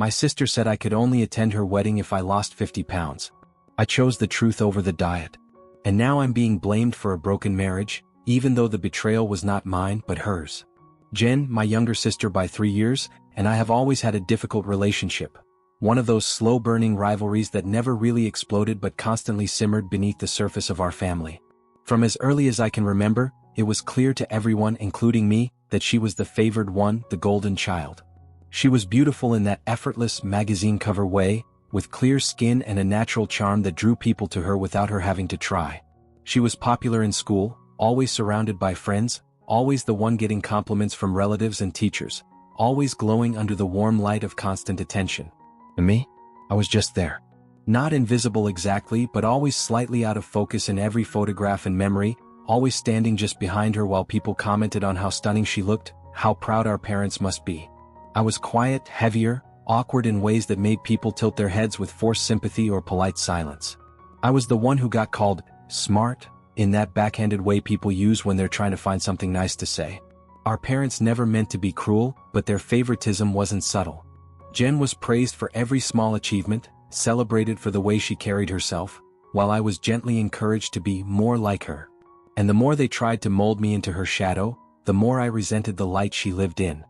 My sister said I could only attend her wedding if I lost 50 pounds. I chose the truth over the diet. And now I'm being blamed for a broken marriage, even though the betrayal was not mine but hers. Jen, my younger sister by 3 years, and I have always had a difficult relationship. One of those slow-burning rivalries that never really exploded but constantly simmered beneath the surface of our family. From as early as I can remember, it was clear to everyone, including me, that she was the favored one, the golden child. She was beautiful in that effortless magazine cover way, with clear skin and a natural charm that drew people to her without her having to try. She was popular in school, always surrounded by friends, always the one getting compliments from relatives and teachers, always glowing under the warm light of constant attention. And me? I was just there. Not invisible exactly, but always slightly out of focus in every photograph and memory, always standing just behind her while people commented on how stunning she looked, how proud our parents must be. I was quiet, heavier, awkward in ways that made people tilt their heads with forced sympathy or polite silence. I was the one who got called smart, in that backhanded way people use when they're trying to find something nice to say. Our parents never meant to be cruel, but their favoritism wasn't subtle. Jen was praised for every small achievement, celebrated for the way she carried herself, while I was gently encouraged to be more like her. And the more they tried to mold me into her shadow, the more I resented the light she lived in.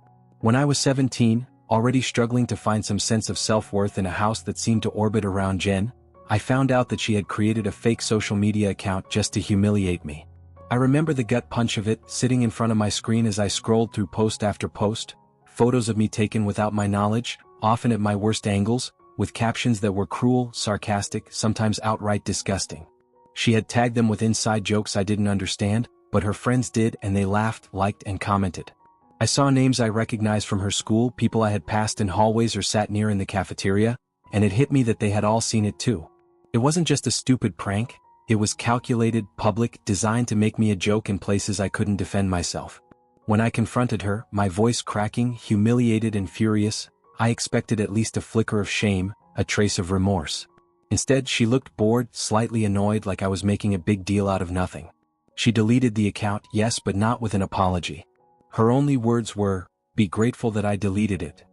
When I was 17, already struggling to find some sense of self-worth in a house that seemed to orbit around Jen, I found out that she had created a fake social media account just to humiliate me. I remember the gut punch of it, sitting in front of my screen as I scrolled through post after post, photos of me taken without my knowledge, often at my worst angles, with captions that were cruel, sarcastic, sometimes outright disgusting. She had tagged them with inside jokes I didn't understand, but her friends did, and they laughed, liked, and commented. I saw names I recognized from her school, people I had passed in hallways or sat near in the cafeteria, and it hit me that they had all seen it too. It wasn't just a stupid prank, it was calculated, public, designed to make me a joke in places I couldn't defend myself. When I confronted her, my voice cracking, humiliated and furious, I expected at least a flicker of shame, a trace of remorse. Instead, she looked bored, slightly annoyed, like I was making a big deal out of nothing. She deleted the account, yes, but not with an apology. Her only words were, "Be grateful that I deleted it."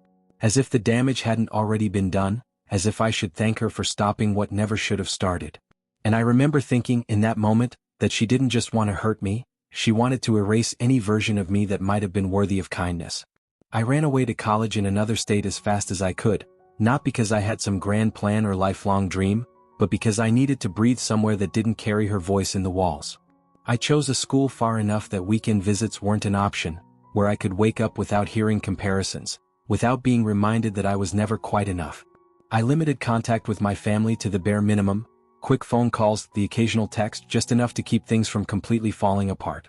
As if the damage hadn't already been done, as if I should thank her for stopping what never should have started. And I remember thinking, in that moment, that she didn't just want to hurt me, she wanted to erase any version of me that might have been worthy of kindness. I ran away to college in another state as fast as I could, not because I had some grand plan or lifelong dream, but because I needed to breathe somewhere that didn't carry her voice in the walls. I chose a school far enough that weekend visits weren't an option, where I could wake up without hearing comparisons, without being reminded that I was never quite enough. I limited contact with my family to the bare minimum, quick phone calls, the occasional text, just enough to keep things from completely falling apart.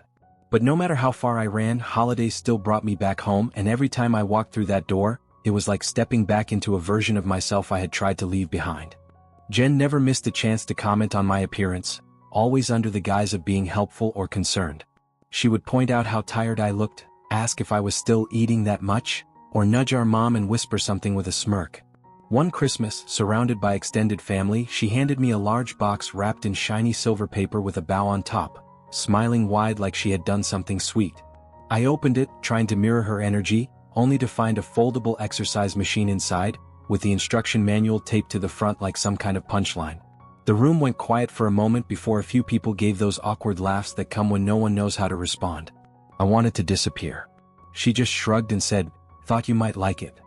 But no matter how far I ran, holidays still brought me back home, and every time I walked through that door, it was like stepping back into a version of myself I had tried to leave behind. Jen never missed a chance to comment on my appearance, always under the guise of being helpful or concerned. She would point out how tired I looked, ask if I was still eating that much, or nudge our mom and whisper something with a smirk. One Christmas, surrounded by extended family, she handed me a large box wrapped in shiny silver paper with a bow on top, smiling wide like she had done something sweet. I opened it, trying to mirror her energy, only to find a foldable exercise machine inside, with the instruction manual taped to the front like some kind of punchline. The room went quiet for a moment before a few people gave those awkward laughs that come when no one knows how to respond. I wanted to disappear. She just shrugged and said, "Thought you might like it."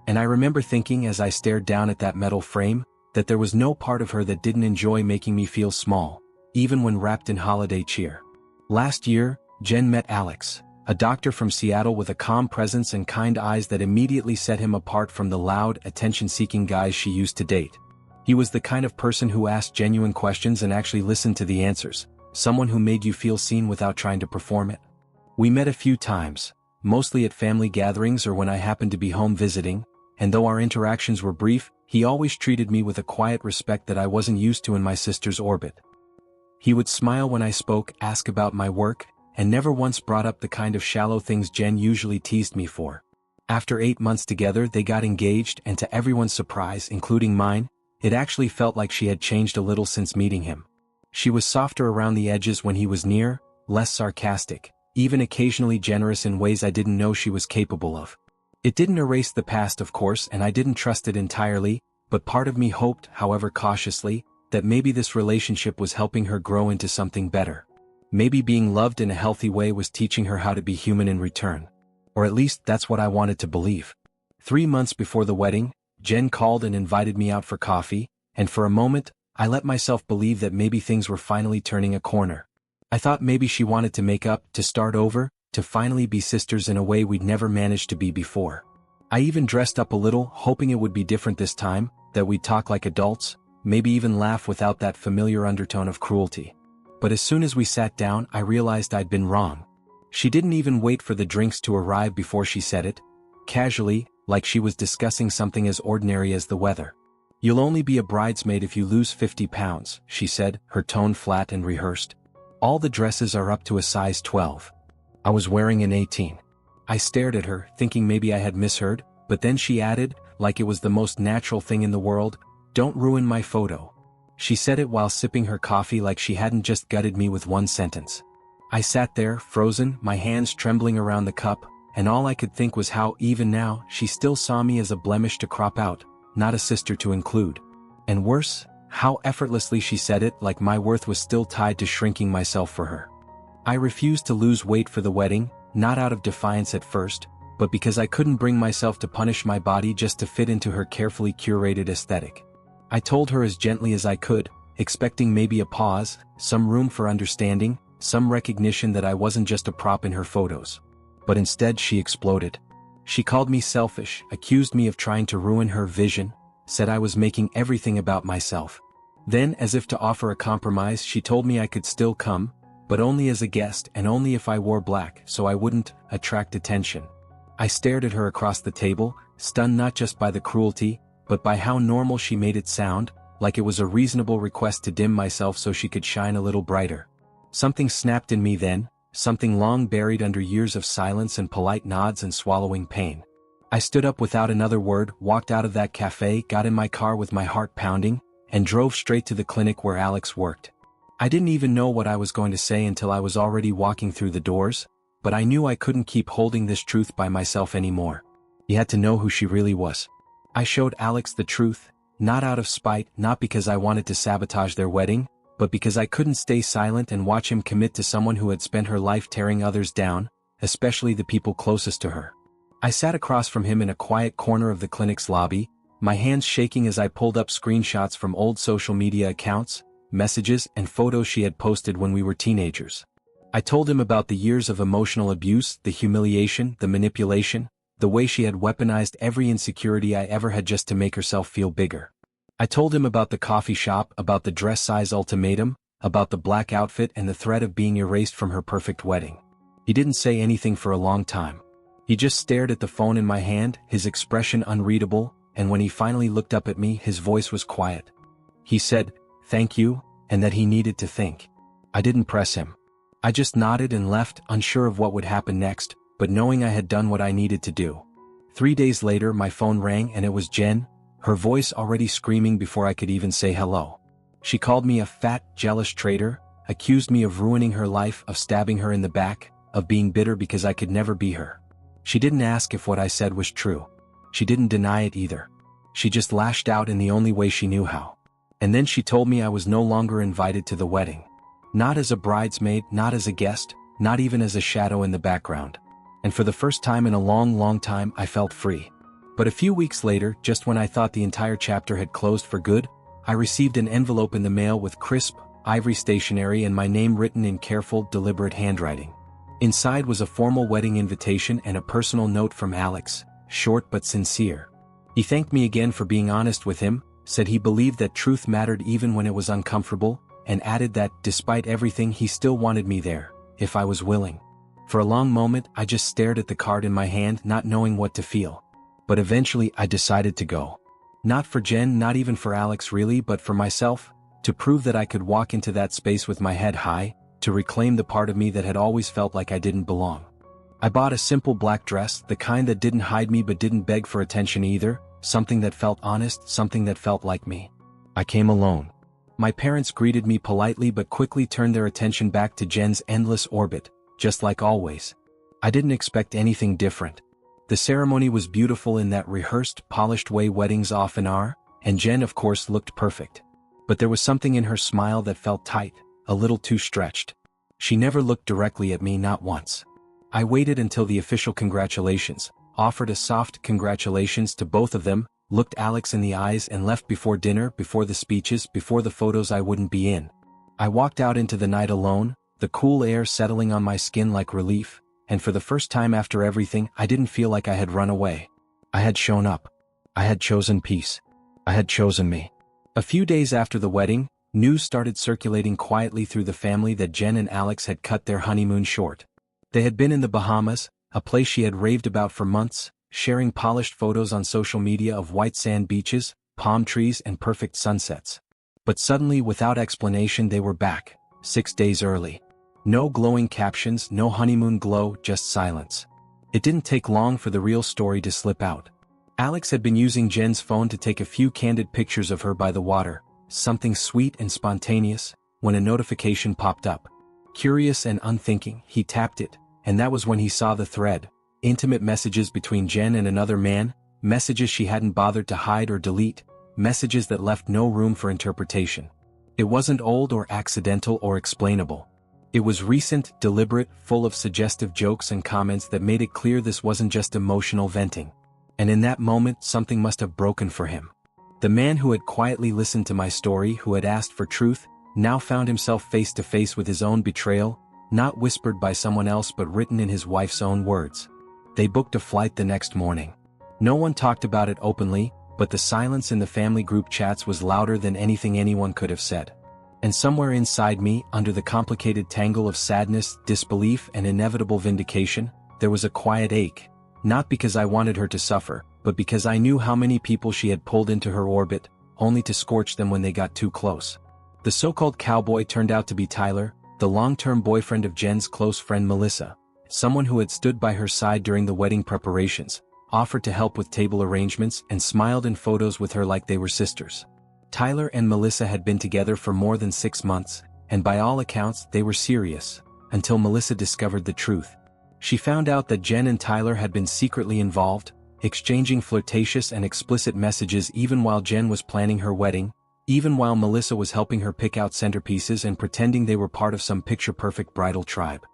And I remember thinking as I stared down at that metal frame, that there was no part of her that didn't enjoy making me feel small, even when wrapped in holiday cheer. Last year, Jen met Alex, a doctor from Seattle with a calm presence and kind eyes that immediately set him apart from the loud, attention-seeking guys she used to date. He was the kind of person who asked genuine questions and actually listened to the answers, someone who made you feel seen without trying to perform it. We met a few times, mostly at family gatherings or when I happened to be home visiting, and though our interactions were brief, he always treated me with a quiet respect that I wasn't used to in my sister's orbit. He would smile when I spoke, ask about my work, and never once brought up the kind of shallow things Jen usually teased me for. After 8 months together, they got engaged, and to everyone's surprise, including mine, it actually felt like she had changed a little since meeting him. She was softer around the edges when he was near, less sarcastic, even occasionally generous in ways I didn't know she was capable of. It didn't erase the past, of course, and I didn't trust it entirely, but part of me hoped, however cautiously, that maybe this relationship was helping her grow into something better. Maybe being loved in a healthy way was teaching her how to be human in return. Or at least that's what I wanted to believe. 3 months before the wedding, Jen called and invited me out for coffee, and for a moment, I let myself believe that maybe things were finally turning a corner. I thought maybe she wanted to make up, to start over, to finally be sisters in a way we'd never managed to be before. I even dressed up a little, hoping it would be different this time, that we'd talk like adults, maybe even laugh without that familiar undertone of cruelty. But as soon as we sat down, I realized I'd been wrong. She didn't even wait for the drinks to arrive before she said it, casually, like she was discussing something as ordinary as the weather. "You'll only be a bridesmaid if you lose 50 pounds, she said, her tone flat and rehearsed. "All the dresses are up to a size 12. I was wearing an 18. I stared at her, thinking maybe I had misheard, but then she added, like it was the most natural thing in the world, "Don't ruin my photo." She said it while sipping her coffee like she hadn't just gutted me with one sentence. I sat there, frozen, my hands trembling around the cup, and all I could think was how, even now, she still saw me as a blemish to crop out, not a sister to include. And worse, how effortlessly she said it, like my worth was still tied to shrinking myself for her. I refused to lose weight for the wedding, not out of defiance at first, but because I couldn't bring myself to punish my body just to fit into her carefully curated aesthetic. I told her as gently as I could, expecting maybe a pause, some room for understanding, some recognition that I wasn't just a prop in her photos. But instead she exploded. She called me selfish, accused me of trying to ruin her vision, said I was making everything about myself. Then, as if to offer a compromise, she told me I could still come, but only as a guest and only if I wore black so I wouldn't attract attention. I stared at her across the table, stunned not just by the cruelty, but by how normal she made it sound, like it was a reasonable request to dim myself so she could shine a little brighter. Something snapped in me then, something long buried under years of silence and polite nods and swallowing pain. I stood up without another word, walked out of that cafe, got in my car with my heart pounding, and drove straight to the clinic where Alex worked. I didn't even know what I was going to say until I was already walking through the doors, but I knew I couldn't keep holding this truth by myself anymore. He had to know who she really was. I showed Alex the truth, not out of spite, not because I wanted to sabotage their wedding, but because I couldn't stay silent and watch him commit to someone who had spent her life tearing others down, especially the people closest to her. I sat across from him in a quiet corner of the clinic's lobby, my hands shaking as I pulled up screenshots from old social media accounts, messages, and photos she had posted when we were teenagers. I told him about the years of emotional abuse, the humiliation, the manipulation, the way she had weaponized every insecurity I ever had just to make herself feel bigger. I told him about the coffee shop, about the dress size ultimatum, about the black outfit and the threat of being erased from her perfect wedding. He didn't say anything for a long time. He just stared at the phone in my hand, his expression unreadable, and when he finally looked up at me, his voice was quiet. He said, "Thank you," and that he needed to think. I didn't press him. I just nodded and left, unsure of what would happen next, but knowing I had done what I needed to do. 3 days later, my phone rang and it was Jen, her voice already screaming before I could even say hello. She called me a fat, jealous traitor, accused me of ruining her life, of stabbing her in the back, of being bitter because I could never be her. She didn't ask if what I said was true. She didn't deny it either. She just lashed out in the only way she knew how. And then she told me I was no longer invited to the wedding. Not as a bridesmaid, not as a guest, not even as a shadow in the background. And for the first time in a long, long time, I felt free. But a few weeks later, just when I thought the entire chapter had closed for good, I received an envelope in the mail with crisp, ivory stationery and my name written in careful, deliberate handwriting. Inside was a formal wedding invitation and a personal note from Alex, short but sincere. He thanked me again for being honest with him, said he believed that truth mattered even when it was uncomfortable, and added that, despite everything, he still wanted me there, if I was willing. For a long moment, I just stared at the card in my hand, not knowing what to feel. But eventually, I decided to go. Not for Jen, not even for Alex really, but for myself, to prove that I could walk into that space with my head high, to reclaim the part of me that had always felt like I didn't belong. I bought a simple black dress, the kind that didn't hide me but didn't beg for attention either, something that felt honest, something that felt like me. I came alone. My parents greeted me politely but quickly turned their attention back to Jen's endless orbit, just like always. I didn't expect anything different. The ceremony was beautiful in that rehearsed, polished way weddings often are, and Jen of course looked perfect. But there was something in her smile that felt tight, a little too stretched. She never looked directly at me, not once. I waited until the official congratulations, offered a soft congratulations to both of them, looked Alex in the eyes and left before dinner, before the speeches, before the photos I wouldn't be in. I walked out into the night alone, the cool air settling on my skin like relief, and for the first time after everything, I didn't feel like I had run away. I had shown up. I had chosen peace. I had chosen me. A few days after the wedding, news started circulating quietly through the family that Jen and Alex had cut their honeymoon short. They had been in the Bahamas, a place she had raved about for months, sharing polished photos on social media of white sand beaches, palm trees and perfect sunsets. But suddenly, without explanation, they were back, 6 days early. No glowing captions, no honeymoon glow, just silence. It didn't take long for the real story to slip out. Alex had been using Jen's phone to take a few candid pictures of her by the water, something sweet and spontaneous, when a notification popped up. Curious and unthinking, he tapped it, and that was when he saw the thread. Intimate messages between Jen and another man, messages she hadn't bothered to hide or delete, messages that left no room for interpretation. It wasn't old or accidental or explainable. It was recent, deliberate, full of suggestive jokes and comments that made it clear this wasn't just emotional venting. And in that moment, something must have broken for him. The man who had quietly listened to my story, who had asked for truth, now found himself face to face with his own betrayal, not whispered by someone else but written in his wife's own words. They booked a flight the next morning. No one talked about it openly, but the silence in the family group chats was louder than anything anyone could have said. And somewhere inside me, under the complicated tangle of sadness, disbelief, and inevitable vindication, there was a quiet ache. Not because I wanted her to suffer, but because I knew how many people she had pulled into her orbit, only to scorch them when they got too close. The so-called cowboy turned out to be Tyler, the long-term boyfriend of Jen's close friend Melissa, someone who had stood by her side during the wedding preparations, offered to help with table arrangements, and smiled in photos with her like they were sisters. Tyler and Melissa had been together for more than 6 months, and by all accounts they were serious, until Melissa discovered the truth. She found out that Jen and Tyler had been secretly involved, exchanging flirtatious and explicit messages even while Jen was planning her wedding, even while Melissa was helping her pick out centerpieces and pretending they were part of some picture-perfect bridal tribe.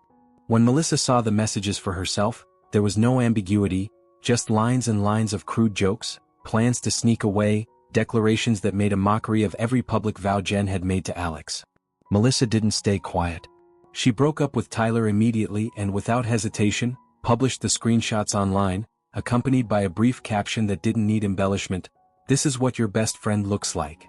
When Melissa saw the messages for herself, there was no ambiguity, just lines and lines of crude jokes, plans to sneak away, declarations that made a mockery of every public vow Jen had made to Alex. Melissa didn't stay quiet. She broke up with Tyler immediately and without hesitation, published the screenshots online, accompanied by a brief caption that didn't need embellishment: "This is what your best friend looks like."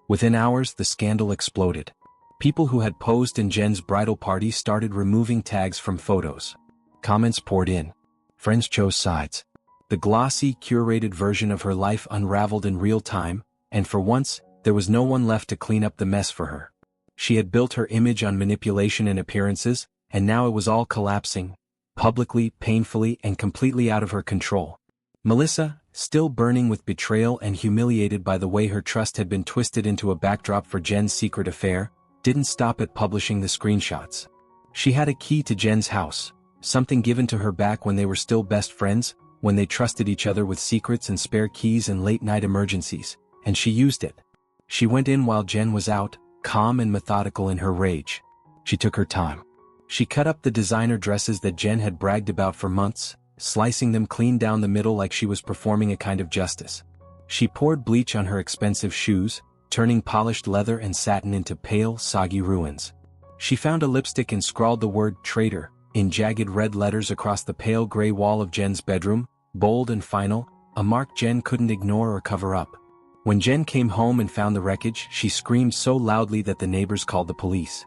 Within hours, the scandal exploded. People who had posed in Jen's bridal party started removing tags from photos. Comments poured in. Friends chose sides. The glossy, curated version of her life unraveled in real time, and for once, there was no one left to clean up the mess for her. She had built her image on manipulation and appearances, and now it was all collapsing, publicly, painfully, and completely out of her control. Melissa, still burning with betrayal and humiliated by the way her trust had been twisted into a backdrop for Jen's secret affair, didn't stop at publishing the screenshots. She had a key to Jen's house, something given to her back when they were still best friends, when they trusted each other with secrets and spare keys in late-night emergencies, and she used it. She went in while Jen was out, calm and methodical in her rage. She took her time. She cut up the designer dresses that Jen had bragged about for months, slicing them clean down the middle like she was performing a kind of justice. She poured bleach on her expensive shoes, turning polished leather and satin into pale, soggy ruins. She found a lipstick and scrawled the word "traitor" in jagged red letters across the pale gray wall of Jen's bedroom, bold and final, a mark Jen couldn't ignore or cover up. When Jen came home and found the wreckage, she screamed so loudly that the neighbors called the police.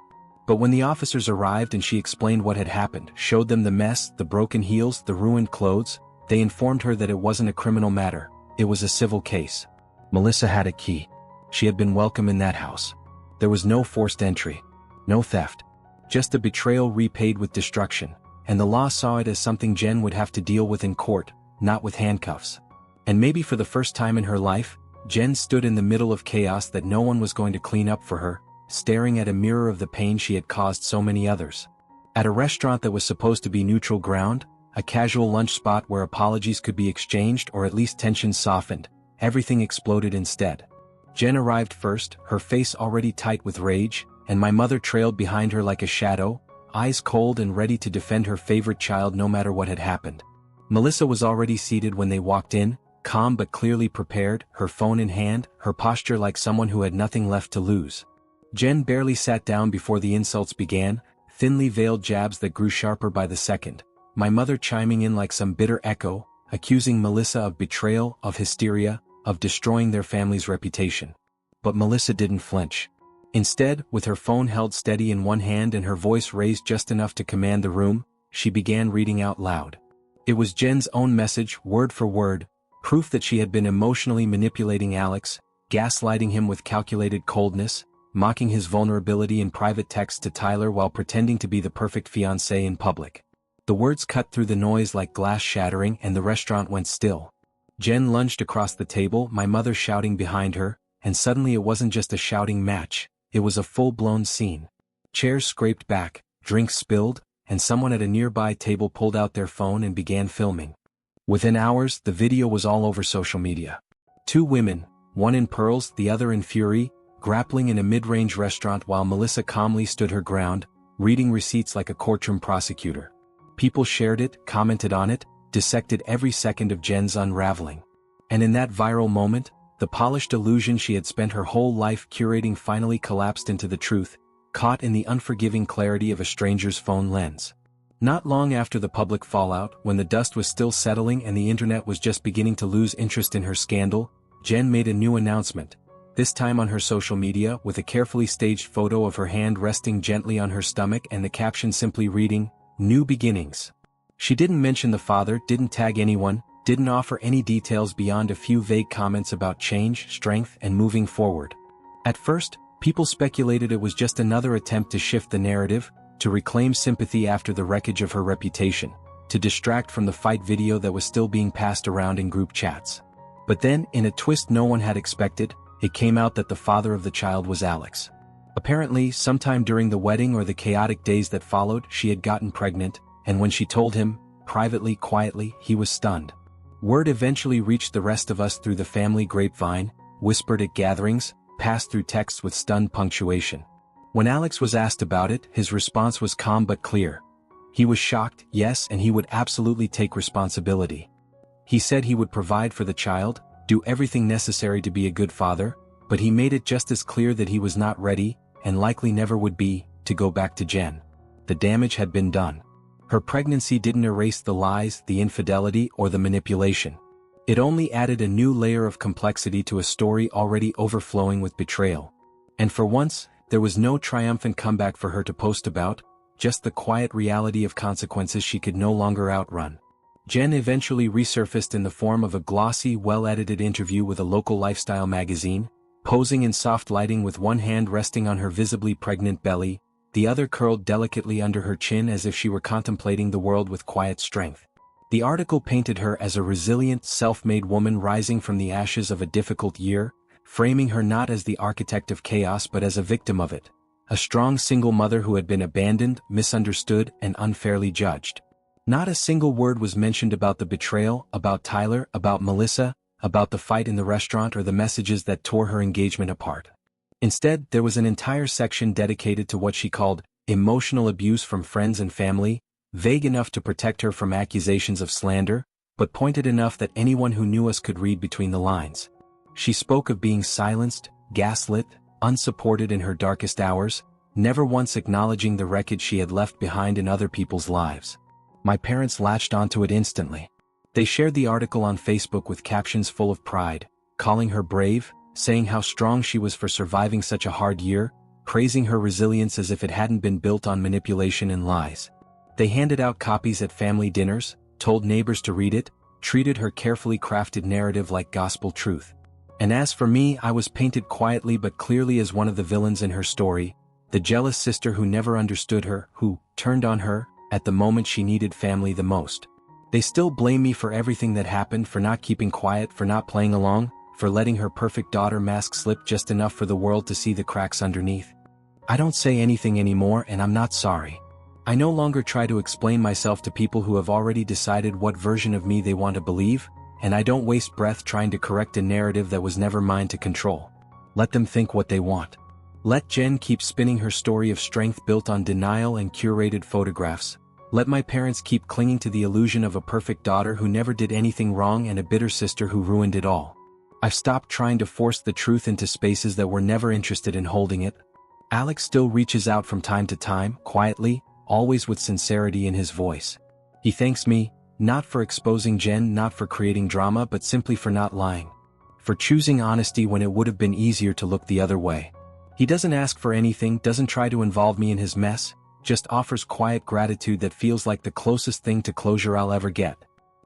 But when the officers arrived and she explained what had happened, showed them the mess, the broken heels, the ruined clothes, they informed her that it wasn't a criminal matter, it was a civil case. Melissa had a key. She had been welcome in that house. There was no forced entry, no theft, just a betrayal repaid with destruction, and the law saw it as something Jen would have to deal with in court, not with handcuffs. And maybe for the first time in her life, Jen stood in the middle of chaos that no one was going to clean up for her, staring at a mirror of the pain she had caused so many others. At a restaurant that was supposed to be neutral ground, a casual lunch spot where apologies could be exchanged or at least tensions softened. Everything exploded instead. Jen arrived first, her face already tight with rage, and my mother trailed behind her like a shadow, eyes cold and ready to defend her favorite child no matter what had happened. Melissa was already seated when they walked in, calm but clearly prepared, her phone in hand, her posture like someone who had nothing left to lose. Jen barely sat down before the insults began, thinly veiled jabs that grew sharper by the second, my mother chiming in like some bitter echo, accusing Melissa of betrayal, of hysteria, of destroying their family's reputation. But Melissa didn't flinch. Instead, with her phone held steady in one hand and her voice raised just enough to command the room, she began reading out loud. It was Jen's own message, word for word, proof that she had been emotionally manipulating Alex, gaslighting him with calculated coldness, mocking his vulnerability in private texts to Tyler while pretending to be the perfect fiancé in public. The words cut through the noise like glass shattering and the restaurant went still. Jen lunged across the table, my mother shouting behind her, and suddenly it wasn't just a shouting match, it was a full-blown scene. Chairs scraped back, drinks spilled, and someone at a nearby table pulled out their phone and began filming. Within hours, the video was all over social media. Two women, one in pearls, the other in fury, grappling in a mid-range restaurant while Melissa calmly stood her ground, reading receipts like a courtroom prosecutor. People shared it, commented on it, dissected every second of Jen's unraveling. And in that viral moment, the polished illusion she had spent her whole life curating finally collapsed into the truth, caught in the unforgiving clarity of a stranger's phone lens. Not long after the public fallout, when the dust was still settling and the internet was just beginning to lose interest in her scandal, Jen made a new announcement, this time on her social media with a carefully staged photo of her hand resting gently on her stomach and the caption simply reading, "New Beginnings." She didn't mention the father, didn't tag anyone, didn't offer any details beyond a few vague comments about change, strength, and moving forward. At first, people speculated it was just another attempt to shift the narrative, to reclaim sympathy after the wreckage of her reputation, to distract from the fight video that was still being passed around in group chats. But then, in a twist no one had expected, it came out that the father of the child was Alex. Apparently, sometime during the wedding or the chaotic days that followed, she had gotten pregnant, and when she told him, privately, quietly, he was stunned. Word eventually reached the rest of us through the family grapevine, whispered at gatherings, passed through texts with stunned punctuation. When Alex was asked about it, his response was calm but clear. He was shocked, yes, and he would absolutely take responsibility. He said he would provide for the child, do everything necessary to be a good father, but he made it just as clear that he was not ready, and likely never would be, to go back to Jen. The damage had been done. Her pregnancy didn't erase the lies, the infidelity, or the manipulation. It only added a new layer of complexity to a story already overflowing with betrayal. And for once, there was no triumphant comeback for her to post about, just the quiet reality of consequences she could no longer outrun. Jen eventually resurfaced in the form of a glossy, well-edited interview with a local lifestyle magazine, posing in soft lighting with one hand resting on her visibly pregnant belly, the other curled delicately under her chin as if she were contemplating the world with quiet strength. The article painted her as a resilient, self-made woman rising from the ashes of a difficult year, framing her not as the architect of chaos but as a victim of it, a strong single mother who had been abandoned, misunderstood, and unfairly judged. Not a single word was mentioned about the betrayal, about Tyler, about Melissa, about the fight in the restaurant or the messages that tore her engagement apart. Instead, there was an entire section dedicated to what she called emotional abuse from friends and family, vague enough to protect her from accusations of slander, but pointed enough that anyone who knew us could read between the lines. She spoke of being silenced, gaslit, unsupported in her darkest hours, never once acknowledging the wreckage she had left behind in other people's lives. My parents latched onto it instantly. They shared the article on Facebook with captions full of pride, calling her brave, saying how strong she was for surviving such a hard year, praising her resilience as if it hadn't been built on manipulation and lies. They handed out copies at family dinners, told neighbors to read it, treated her carefully crafted narrative like gospel truth. And as for me, I was painted quietly but clearly as one of the villains in her story, the jealous sister who never understood her, who turned on her at the moment she needed family the most. They still blame me for everything that happened, for not keeping quiet, for not playing along, for letting her perfect daughter mask slip just enough for the world to see the cracks underneath. I don't say anything anymore and I'm not sorry. I no longer try to explain myself to people who have already decided what version of me they want to believe, and I don't waste breath trying to correct a narrative that was never mine to control. Let them think what they want. Let Jen keep spinning her story of strength built on denial and curated photographs. Let my parents keep clinging to the illusion of a perfect daughter who never did anything wrong and a bitter sister who ruined it all. I've stopped trying to force the truth into spaces that were never interested in holding it. Alex still reaches out from time to time, quietly, always with sincerity in his voice. He thanks me, not for exposing Jen, not for creating drama, but simply for not lying. For choosing honesty when it would have been easier to look the other way. He doesn't ask for anything, doesn't try to involve me in his mess, just offers quiet gratitude that feels like the closest thing to closure I'll ever get.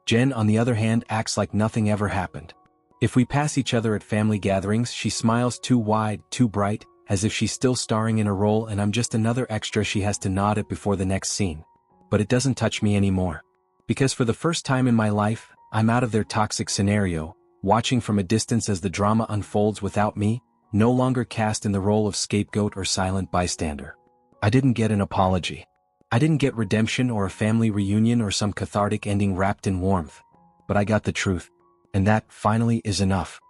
Jen, on the other hand, acts like nothing ever happened. If we pass each other at family gatherings, she smiles too wide, too bright, as if she's still starring in a role and I'm just another extra she has to nod at before the next scene. But it doesn't touch me anymore. Because for the first time in my life, I'm out of their toxic scenario, watching from a distance as the drama unfolds without me, no longer cast in the role of scapegoat or silent bystander. I didn't get an apology. I didn't get redemption or a family reunion or some cathartic ending wrapped in warmth. But I got the truth. And that, finally, is enough.